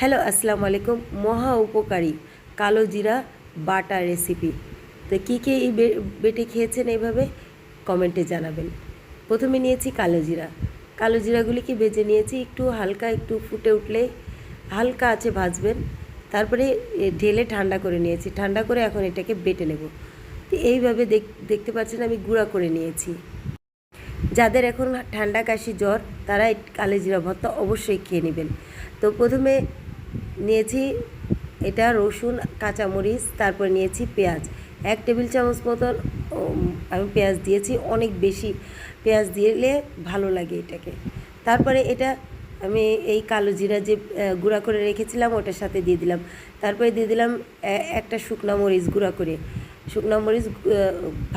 Hello, আসসালামু আলাইকুম। মহা উপকারী কালো জিরা বাটা রেসিপি। তো কী কী এই বেটে খেয়েছেন এইভাবে কমেন্টে জানাবেন। প্রথমে নিয়েছি কালো জিরা। কালো জিরাগুলিকে ভেজে নিয়েছি, একটু হালকা একটু ফুটে উঠলে হালকা আছে ভাজবেন। তারপরে ঢেলে ঠান্ডা করে নিয়েছি। ঠান্ডা করে এখন এটাকে বেটে নেব। তো এইভাবে দেখতে পাচ্ছেন আমি গুঁড়া করে নিয়েছি। যাদের এখন ঠান্ডা কাশি জ্বর তারা এই কালো জিরা ভর্তা অবশ্যই খেয়ে নেবেন। তো প্রথমে নিয়েছি এটা রসুন, কাঁচামরিচ, তারপর নিয়েছি পেঁয়াজ। 1 টেবিল চামচ মতন আমি পেঁয়াজ দিয়েছি, অনেক বেশি পেঁয়াজ দিলে ভালো লাগে এটাকে। তারপরে এটা আমি এই কালো জিরা যে গুঁড়া করে রেখেছিলাম ওটার সাথে দিয়ে দিলাম। তারপরে দিয়ে দিলাম একটা শুকনো মরিচ গুঁড়া করে, শুকনো মরিচ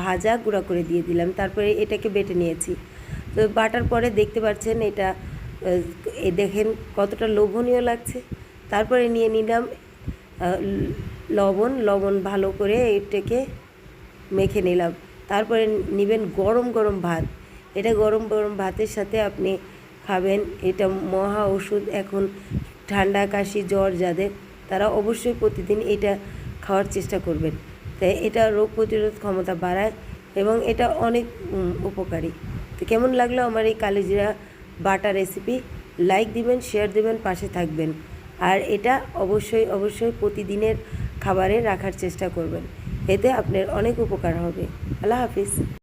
ভাজা গুঁড়া করে দিয়ে দিলাম। তারপরে এটাকে বেটে নিয়েছি। তো বাটার পরে দেখতে পাচ্ছেন এটা দেখেন কতটা লোভনীয় লাগছে। তারপরে নিয়ে নিলাম লবণ ভালো করে এটাকে মেখে নিলাম। তারপরে নেবেন গরম গরম ভাত। এটা গরম গরম ভাতের সাথে আপনি খাবেন। এটা মহা ওষুধ। এখন ঠান্ডা কাশি জ্বর যাদের তারা অবশ্যই প্রতিদিন এটা খাওয়ার চেষ্টা করবেন। তাই এটা রোগ প্রতিরোধ ক্ষমতা বাড়ায় এবং এটা অনেক উপকারী। তো কেমন লাগলো আমার এই কালো জিরা বাটা রেসিপি? লাইক দিবেন, শেয়ার দিবেন, পাশে থাকবেন। আর এটা অবশ্যই প্রতিদিনের খাবারে রাখার চেষ্টা করবেন। এতে আপনার অনেক উপকার হবে। আল্লাহ হাফিজ।